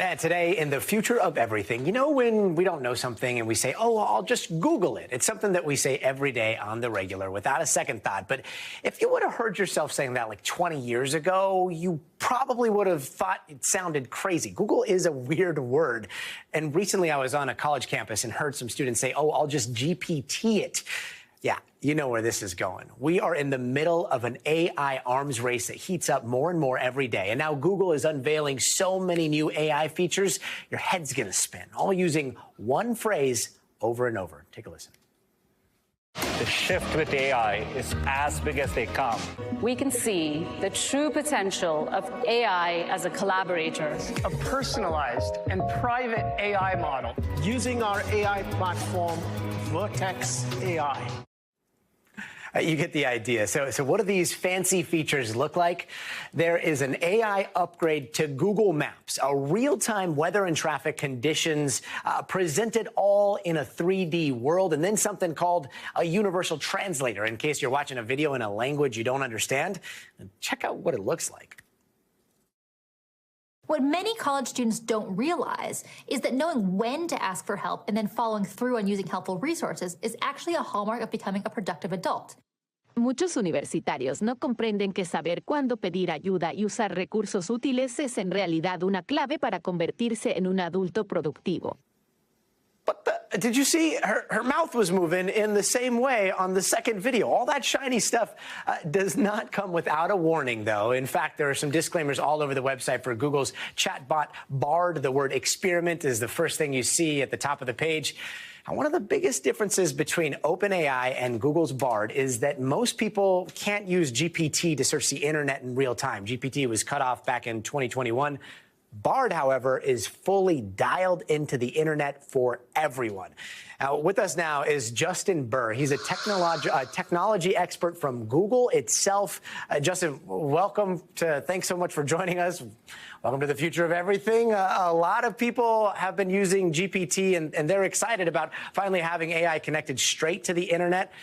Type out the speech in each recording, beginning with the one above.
And today, in the future of everything, you know when we don't know something and we say, oh, I'll just Google it. It's something that we say every day on the regular without a second thought. But if you would have heard yourself saying that like 20 years ago, you probably would have thought it sounded crazy. Google is a weird word. And recently I was on a college campus and heard some students say, oh, I'll just GPT it. Yeah, you know where this is going. We are in the middle of an AI arms race that heats up more and more every day. And now Google is unveiling so many new AI features, your head's going to spin, all using one phrase over and over. Take a listen. The shift with AI is as big as they come. We can see the true potential of AI as a collaborator. A personalized and private AI model using our AI platform, Vertex AI. You get the idea. So what do these fancy features look like? There is an AI upgrade to Google Maps, a real-time weather and traffic conditions presented all in a 3D world, and then something called a universal translator in case you're watching a video in a language you don't understand. Check out what it looks like. What many college students don't realize is that knowing when to ask for help and then following through on using helpful resources is actually a hallmark of becoming a productive adult. Muchos universitarios no comprenden que saber cuándo pedir ayuda y usar recursos útiles es en realidad una clave para convertirse en un adulto productivo. But did you see her mouth was moving in the same way on the second video? All that shiny stuff does not come without a warning, though. In fact, there are some disclaimers all over the website for Google's chatbot Bard. The word experiment is the first thing you see at the top of the page. And one of the biggest differences between OpenAI and Google's Bard is that most people can't use GPT to search the internet in real time. GPT was cut off back in 2021. Bard, however, is fully dialed into the internet for everyone. With us now is Justin Burr. He's a technology expert from Google itself. Justin, welcome. Thanks so much for joining us. Welcome to the future of everything. A lot of people have been using GPT, and they're excited about finally having AI connected straight to the internet.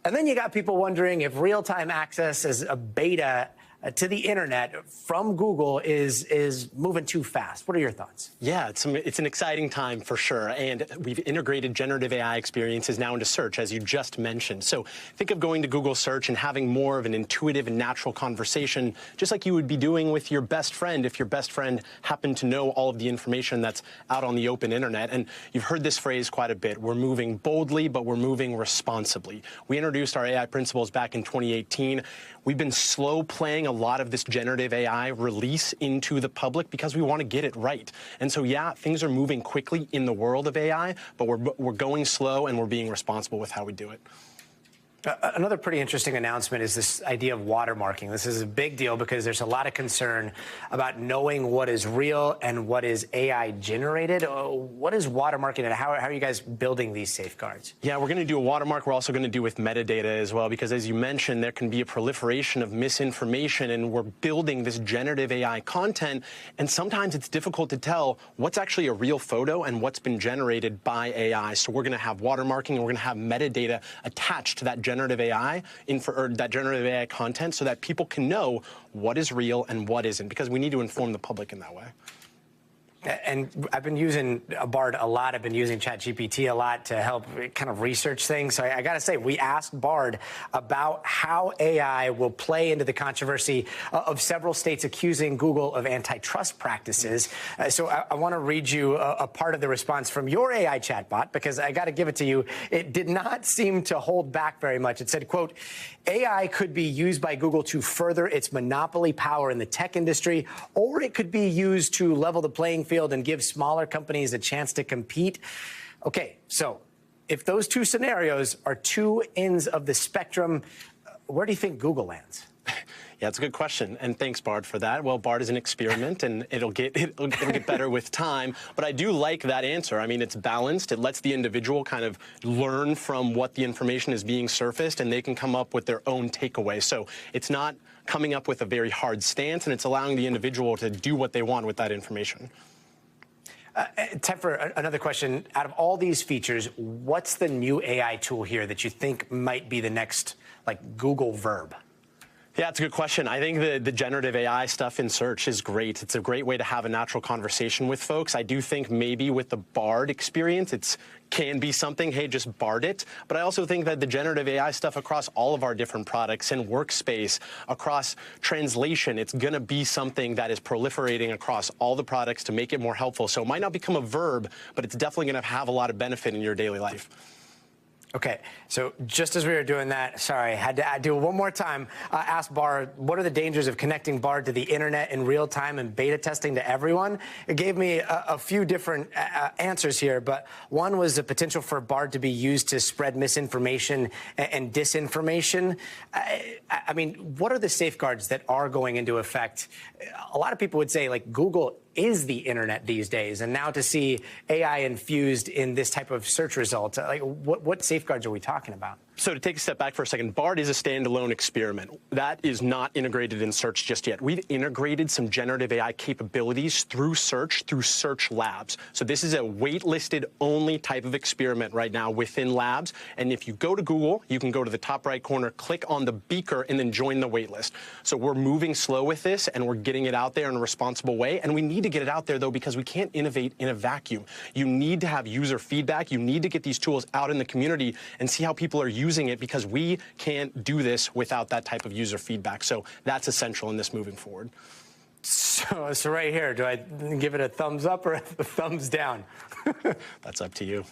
And then you got people wondering if real-time access as a beta to the internet from Google is moving too fast. What are your thoughts? Yeah, it's an exciting time for sure. And we've integrated generative AI experiences now into search, as you just mentioned. So think of going to Google search and having more of an intuitive and natural conversation, just like you would be doing with your best friend if your best friend happened to know all of the information that's out on the open internet. And you've heard this phrase quite a bit. We're moving boldly, but we're moving responsibly. We introduced our AI principles back in 2018. We've been slow playing a lot of this generative AI release into the public because we want to get it right. And so, yeah, things are moving quickly in the world of AI, but we're going slow and we're being responsible with how we do it. Another pretty interesting announcement is this idea of watermarking. This is a big deal because there's a lot of concern about knowing what is real and what is AI generated. What is watermarking and how are you guys building these safeguards? Yeah, we're going to do a watermark. We're also going to do with metadata as well, because as you mentioned, there can be a proliferation of misinformation, and we're building this generative AI content. And sometimes it's difficult to tell what's actually a real photo and what's been generated by AI. So we're going to have watermarking and we're going to have metadata attached to that generative AI content so that people can know what is real and what isn't, because we need to inform the public in that way. And I've been using Bard a lot. I've been using ChatGPT a lot to help kind of research things. So I got to say, we asked Bard about how AI will play into the controversy of several states accusing Google of antitrust practices. So I want to read you a part of the response from your AI chatbot, because I got to give it to you. It did not seem to hold back very much. It said, quote, AI could be used by Google to further its monopoly power in the tech industry, or it could be used to level the playing field and give smaller companies a chance to compete. Okay, so if those two scenarios are two ends of the spectrum, where do you think Google lands? Yeah, it's a good question, and thanks, Bard, for that. Well, Bard is an experiment, and it'll get better with time. But I do like that answer. I mean, it's balanced. It lets the individual kind of learn from what the information is being surfaced, and they can come up with their own takeaway. So it's not coming up with a very hard stance, and it's allowing the individual to do what they want with that information. Time for another question. Out of all these features, what's the new AI tool here that you think might be the next, like, Google verb? Yeah, it's a good question. I think the generative AI stuff in search is great. It's a great way to have a natural conversation with folks. I do think maybe with the Bard experience, it can be something, hey, just Bard it. But I also think that the generative AI stuff across all of our different products and workspace, across translation, it's going to be something that is proliferating across all the products to make it more helpful. So it might not become a verb, but it's definitely going to have a lot of benefit in your daily life. Okay, so just as we were doing that, sorry, had to do it one more time. Ask Bard, what are the dangers of connecting Bard to the internet in real time and beta testing to everyone? It gave me a few different answers here, but one was the potential for Bard to be used to spread misinformation and disinformation. I mean, what are the safeguards that are going into effect? A lot of people would say, like, Google is the internet these days, and now to see AI infused in this type of search result, like what safeguards are we talking about? So to take a step back for a second, Bard is a standalone experiment. That is not integrated in search just yet. We've integrated some generative AI capabilities through search labs. So this is a waitlisted only type of experiment right now within labs. And if you go to Google, you can go to the top right corner, click on the beaker, and then join the waitlist. So we're moving slow with this, and we're getting it out there in a responsible way. And we need to get it out there, though, because we can't innovate in a vacuum. You need to have user feedback. You need to get these tools out in the community and see how people are using it, because we can't do this without that type of user feedback. So that's essential in this moving forward. So right here, do I give it a thumbs up or a thumbs down? That's up to you.